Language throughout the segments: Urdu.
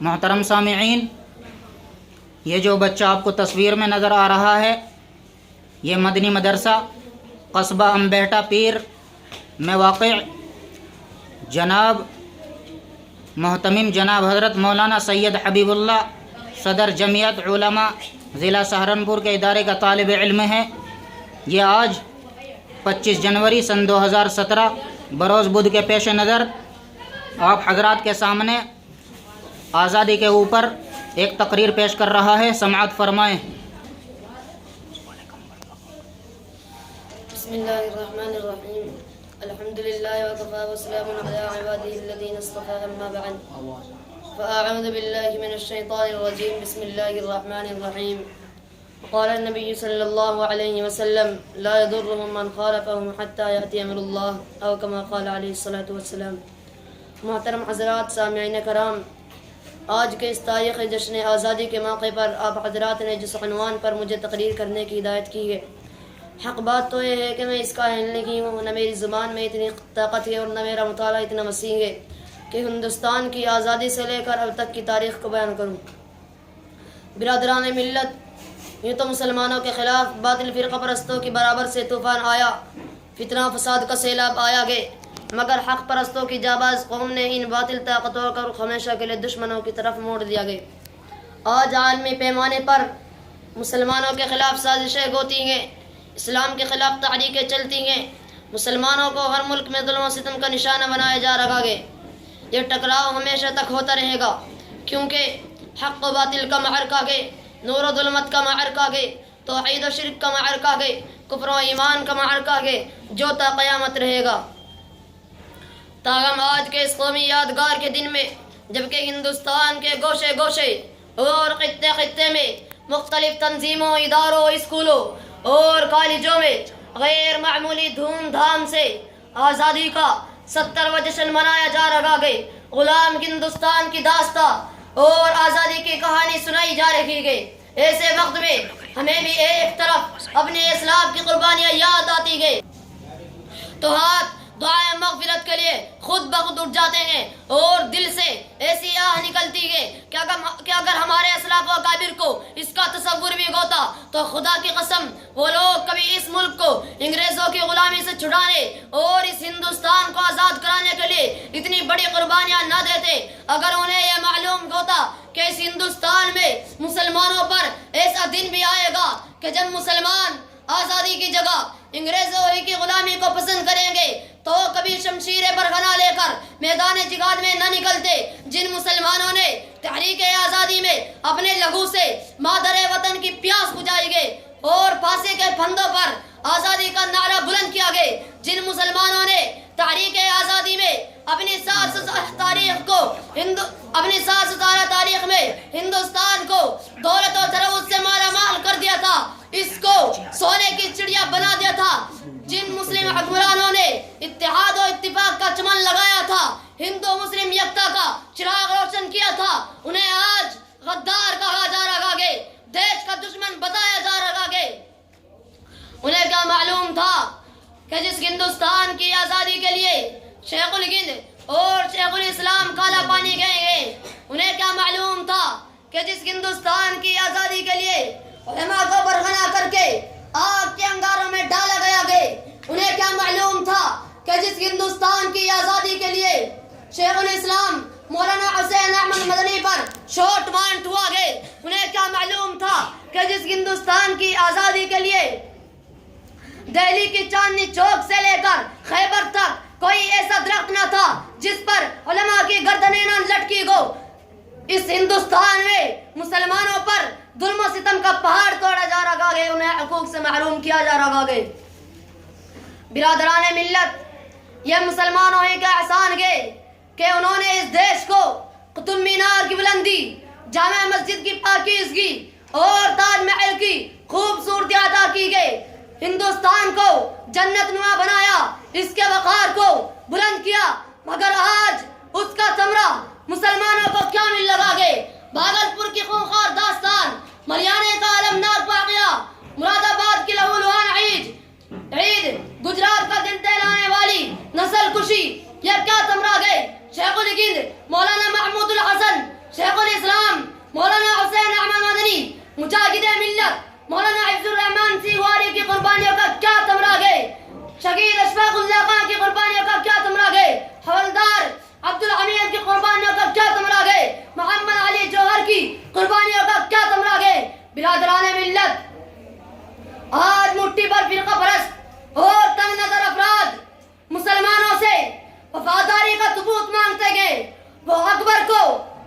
محترم سامعین، یہ جو بچہ آپ کو تصویر میں نظر آ رہا ہے، یہ مدنی مدرسہ قصبہ امبہٹہ پیر میں واقع جناب محتمم جناب حضرت مولانا سید حبیب اللہ صدر جمعیت علماء ضلع سہارنپور کے ادارے کا طالب علم ہے۔ یہ آج 25 جنوری سن 2017 بروز بدھ کے پیش نظر آپ حضرات کے سامنے آزادی کے اوپر ایک تقریر پیش کر رہا ہے، سماعت فرمائیں۔ بسم اللہ الرحمن الرحیم، الحمد للہ وکفی وسلام علی عبادہ الذین اصطفی، اما بعد فاعوذ باللہ من الشیطان الرجیم، بسم اللہ الرحمن الرحیم۔ قال النبی صلی اللہ علیہ وسلم لا يضرهم من خالفهم حتى یأتی امر اللہ، او کما قال علیہ الصلاۃ والسلام۔ محترم حضرات، سامعین کرام، آج کے اس تاریخ جشن آزادی کے موقع پر آپ حضرات نے جس عنوان پر مجھے تقریر کرنے کی ہدایت کی ہے، حق بات تو یہ ہے کہ میں اس کا اہل نہیں ہوں، نہ میری زبان میں اتنی طاقت ہے اور نہ میرا مطالعہ اتنا وسیع ہے کہ ہندوستان کی آزادی سے لے کر اب تک کی تاریخ کو بیان کروں۔ برادران ملت، یہ تو مسلمانوں کے خلاف باطل فرقہ پرستوں کی برابر سے طوفان آیا، فتنہ فساد کا سیلاب آیا گئے، مگر حق پرستوں کی جاباز قوم نے ان باطل طاقتوں کا رخ ہمیشہ کے لیے دشمنوں کی طرف موڑ دیا گئے۔ آج عالمی پیمانے پر مسلمانوں کے خلاف سازشیں ہوتی ہیں، اسلام کے خلاف تحریکیں چلتی ہیں، مسلمانوں کو ہر ملک میں ظلم و ستم کا نشانہ بنایا جا رہا ہے۔ یہ ٹکراؤ ہمیشہ تک ہوتا رہے گا، کیونکہ حق و باطل کا معرکہ ہے، نور و ظلمت کا معرکہ ہے، توحید و شرک کا معرکہ ہے، کفر و ایمان کا معرکہ ہے، جو تا قیامت رہے گا۔ تاہم آج کے اس قومی یادگار کے دن میں، جبکہ ہندوستان کے گوشے گوشے اور خطے خطے میں مختلف تنظیموں، اداروں، اسکولوں اور کالجوں میں غیر معمولی دھوم دھام سے آزادی کا 70واں جشن منایا جا رہا ہے، غلام ہندوستان کی داستان اور آزادی کی کہانی سنائی جا رہی ہے، ایسے وقت میں ہمیں بھی ایک طرف اپنے اسلام کی قربانیاں یاد آتی ہے تو ہاتھ دعائیں مغفرت کے لیے خود بخود اٹھ جاتے ہیں اور دل سے ایسی آہ نکلتی ہے کہ اگر ہمارے اسلاف و اکابر کو اس کا تصور بھی ہوتا تو خدا کی قسم وہ لوگ کبھی اس ملک کو انگریزوں کی غلامی سے چھڑانے اور اس ہندوستان کو آزاد کرانے کے لیے اتنی بڑی قربانیاں نہ دیتے۔ اگر انہیں یہ معلوم ہوتا کہ اس ہندوستان میں مسلمانوں پر ایسا دن بھی آئے گا کہ جب مسلمان آزادی کی جگہ انگریزوں کی غلامی کو پسند کریں گے، تو کبھی شمشیر برہنہ لے کر میدان جہاد میں نہ نکلتے۔ جن مسلمانوں نے تحریک آزادی میں اپنے لہو سے مادر وطن کی پیاس بجھائی گئے اور پھانسی کے پھندوں پر آزادی کا نعرہ بلند کیا گئے، جن مسلمانوں نے تحریک آزادی میں اپنی سات ستارہ تاریخ میں ہندوستان کو دولت و ثروت سے مالا مال کر دیا تھا، اس کو سونے کی چڑیا بنا دیا تھا، جن مسلم حکمرانوں نے اتحاد و اتفاق کا چمن لگایا تھا، ہندو مسلم یکتا کا چراغ روشن کیا تھا، انہیں آج غدار کہا جا رہا ہے، دیش کا دشمن بتایا جا رہا ہے۔ انہیں کیا معلوم تھا کہ جس ہندوستان کی آزادی کے لیے شیخ الہند اور شیخ الاسلام کالا پانی گئے ہیں، انہیں کیا معلوم تھا کہ جس ہندوستان کی آزادی کے لیے علماء کو برہنہ کر کے آگ کے انگاروں میں ڈالا گیا گئے، انہیں کیا معلوم تھا کہ جس ہندوستان کی آزادی کے لیے شیخ الاسلام مولانا حسین احمد مدنی پر شوٹ مارٹ ہوا گئے، انہیں کیا معلوم تھا کہ جس ہندوستان کی آزادی کے لیے دہلی کی چاندنی چوک سے لے کر خیبر تک کوئی ایسا درخت نہ تھا جس پر علماء کی گردنیں نہ لٹکی ہو۔ اس ہندوستان میں مسلمانوں پر ظلم و ستم کا پہاڑ توڑا جا رہا ہے، انہیں حقوق سے محروم کیا جا رہا ہے۔ برادران ملت، یہ مسلمانوں ہی کا احسان ہے کہ انہوں نے اس دیش کو قطب مینار کی بلندی، جامع مسجد کی پاکیزگی اور تاج محل کی خوبصورتی عطا کی گئی، ہندوستان کو جنت نما بنایا، اس کے وقار کو بلند کیا، مگر آج اس کا ثمرہ مسلمانوں کو کیا مل لگا گئے؟ بھاگلپور کی خونخوار داستان، مریانے کا المناک واقعہ، مراد آباد کی لہو لہان عید، گجرات کا دل دہلانے والی نسل کشی، یہ کیا ثمرہ گئے؟ شیخ الہند مولانا محمود الحسن شیخ الاسلام مولانا حسین احمد مدنی مجاہد ملت مولانا عبد الرحمن سیواری کی قربانیوں کا کیا تمرا گئے، شہید اشفاق اللہ خان کی قربانیوں کا کیا تمرا گئے، حوالدار عبدالحمید کی قربانیوں کا کیا تمرا گئے، محمد علی جوہر کی قربانیوں کا کیا تمرا گئے۔ برادران ملت، آج مٹھی پر فرقہ پرست اور تنگ نظر افراد مسلمانوں سے وفاداری کا ثبوت مانگتے گئے، وہ اکبر کو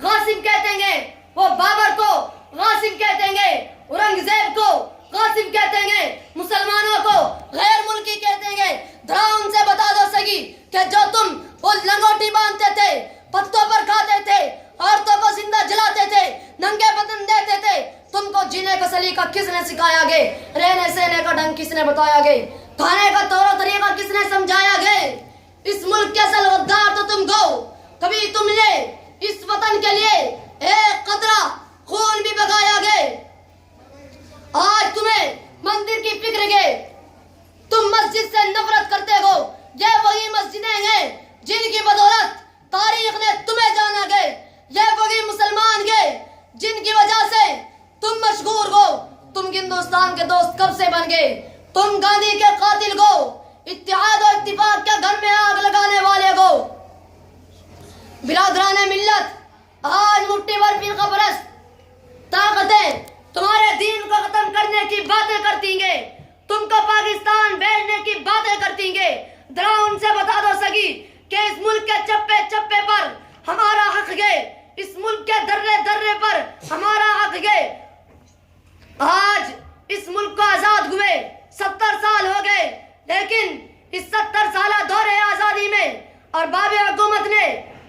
غاصب کہتے گے، وہ بابر کو غاصب کہتے گے، اورنگزیب کو غاصب کہتے گے، مسلمانوں کو غیر ملکی کہتے گے۔ ذرا ان سے بتا دو سگی کہ جو تم وہ لنگوٹی باندھتے تھے، پتوں پر کھاتے تھے، عورتوں کو زندہ جلاتے تھے، ننگے بدن دیتے تھے، تم کو جینے کا سلیقہ کس نے سکھایا گے، رہنے سہنے کا ڈھنگ کس نے بتایا گے، کھانے کا طور و طریقہ کس نے سمجھایا گے۔ اس ملک کے اصل غدار تو تم کو، کبھی تم نے اس وطن کے لیے ایک قطرہ خون بھی بگایا گے۔ آج تمہیں مندر کی فکر گے، تم مسجد سے نفرت کرتے ہو، یہ وہی مسجدیں ہیں جن کی بدولت تاریخ نے تمہیں جانا گے، یہ وہی مسلمان گے جن کی وجہ سے تم مشہور ہو۔ تم ہندوستان کے دوست کب سے بن گئے؟ تم گاندھی کے قاتل کو، اتحاد و اتفاق کے گھر میں آگ لگانے والے کو۔ برادران ملت، آج مٹھی پر فرقہ پرست طاقتیں تمہارے دین کو ختم کرنے کی باتیں کرتی گے، تم کو پاکستان بھیجنے کی باتیں کرتی گے۔ ذرا ان سے بتا دو سگی کہ اس ملک کے چپے چپے پر ہمارا حق ہے، اس ملک کے درے درے پر ہمارا حق ہے۔ آج اس ملک کو آزاد ہوئے 70 سال ہو گئے، لیکن اس 70 سالہ دور آزادی میں ارباب حکومت نے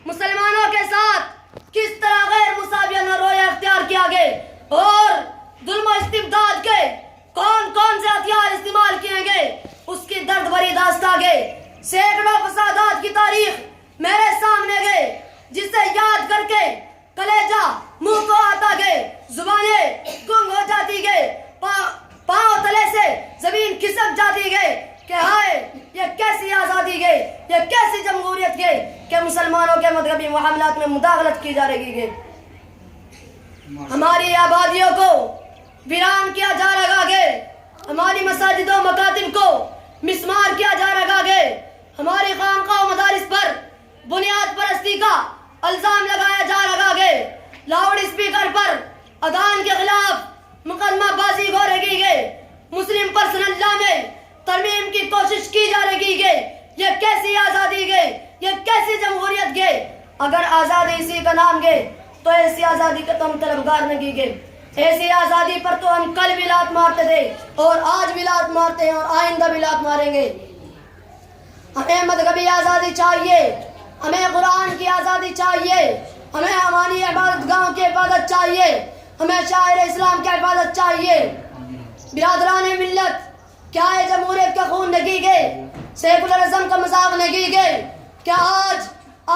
مسلمانوں کے ساتھ کس طرح غیر مساویانہ رویہ اختیار کیا گئے اور ظلم و استبداد کے کون کون سے ہتھیار استعمال کیے گئے، اس کی درد بھری داستان گئے۔ سینکڑوں فسادات کی تاریخ میرے سامنے گئے، جسے یاد کر کے کلیجہ منہ کو آتا گئے، زبانیں گنگ ہو جاتی گئے، پاؤں تلے سے زمین کھسک جاتی گئے کہ ہائے یہ کیسی آزادی گئے، یہ کیسی جمہوریت گئے کہ مسلمانوں کے مذہبی معاملات میں مداخلت کی جا رہی ہے۔ ہماری آبادیوں کو ویران کیا جا رہا ہے، ہماری مساجد و مکاتب کو مسمار کیا جا رہا ہے، ہماری خانقاہ و مدارس پر بنیاد پرستی کا الزام لگایا جا رہا ہے، لاؤڈ اسپیکر پر اذان کے خلاف مقدمہ بازی ہو رہی ہے، مسلم پرسنل لا میں ترمیم کی کوشش کی جا رہی ہے۔ یہ کیسی آزادی ہے، یہ کیسی جمہوریت ہے؟ اگر آزادی اسی کا نام ہے تو ایسی آزادی کا تو ہم طلبگار نہیں گے۔ ایسی آزادی پر تو ہم کل بھی لات مارتے تھے اور آج بھی لات مارتے ہیں اور آئندہ بھی لات ماریں گے۔ ہمیں مذہبی آزادی چاہیے، ہمیں قرآن کی آزادی چاہیے، ہمیں ہماری عبادت گاہوں کی حفاظت چاہیے، ہمیں شاعر اسلام کی حفاظت چاہیے۔ برادران ملت، کیا ہے جمہوریت کا خون نگی گئے، سیکولرزم کا مذاق نگی گئے؟ کیا آج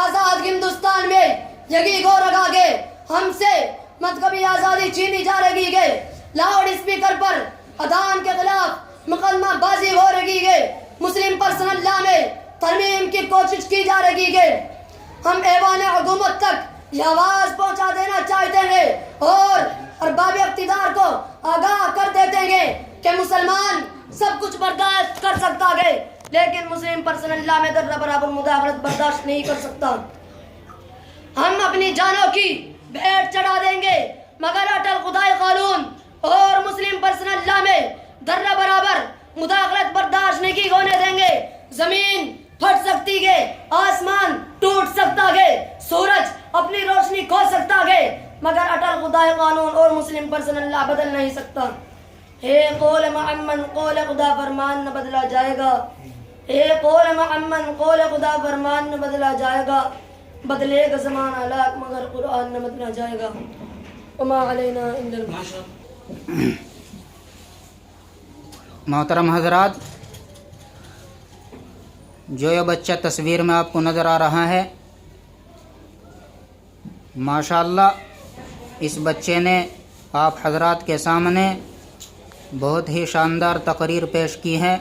آزاد ہندوستان میں یہی گو رگا گئے ہم سے مذہبی آزادی چھینی جا رہی ہے، لاؤڈ اسپیکر پر اذان کے خلاف مقدمہ بازی ہو رہی ہے، مسلم پرسنل لا میں ترمیم کی کوشش کی جا رہی ہے۔ ہم ایوان حکومت تک یہ آواز پہنچا دینا چاہتے ہیں اور ارباب اقتدار کو آگاہ کر دیتے ہیں کہ مسلمان سب کچھ برداشت کر سکتا ہے، لیکن مسلم پرسنل لا میں ذرہ برابر مداخلت برداشت نہیں کر سکتا۔ ہم اپنی جانوں کی بھیٹ چڑھا دیں گے مگر اٹل خدائے قانون اور مسلم پرسنل لا میں ذرہ برابر مداخلت برداشت نہیں ہونے دیں گے۔ زمین پھٹ سکتی ہے، آسمان ٹوٹ سکتا ہے، سورج اپنی روشنی کھو سکتا ہے، مگر اٹل خدائے قانون اور مسلم پرسنل لا بدل نہیں سکتا۔ اے قول محمد قول خدا فرمان نہ بدلا جائے گا، اے قول محمد قول خدا فرمان نہ بدلا جائے گا، بدلے گا زمانہ لاکھ مگر قرآن نہ بدلا جائے گا۔ وما علینا الا البلاغ۔ محترم حضرات، جو یہ بچہ تصویر میں آپ کو نظر آ رہا ہے، ماشاءاللہ اس بچے نے آپ حضرات کے سامنے بہت ہی شاندار تقریر پیش کی ہے۔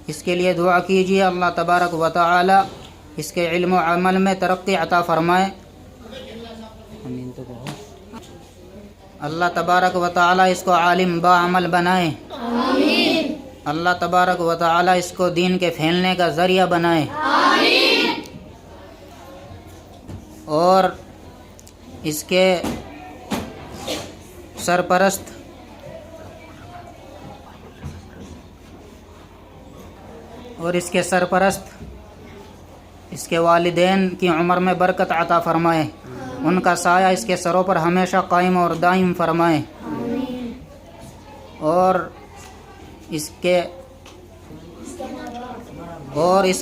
اس کے لیے دعا کیجیے اللہ تبارک و تعالی اس کے علم و عمل میں ترقی عطا فرمائے۔ آمین۔ اللہ تبارک و تعالی اس کو عالم باعمل بنائے. اللہ تبارک و تعالی اس کو دین کے پھیلنے کا ذریعہ بنائے. اور اس کے سرپرست اس کے والدین کی عمر میں برکت عطا فرمائے. ان کا سایہ اس کے سروں پر ہمیشہ قائم اور دائم فرمائے. اور اس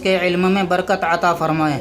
کے علم میں برکت عطا فرمائے.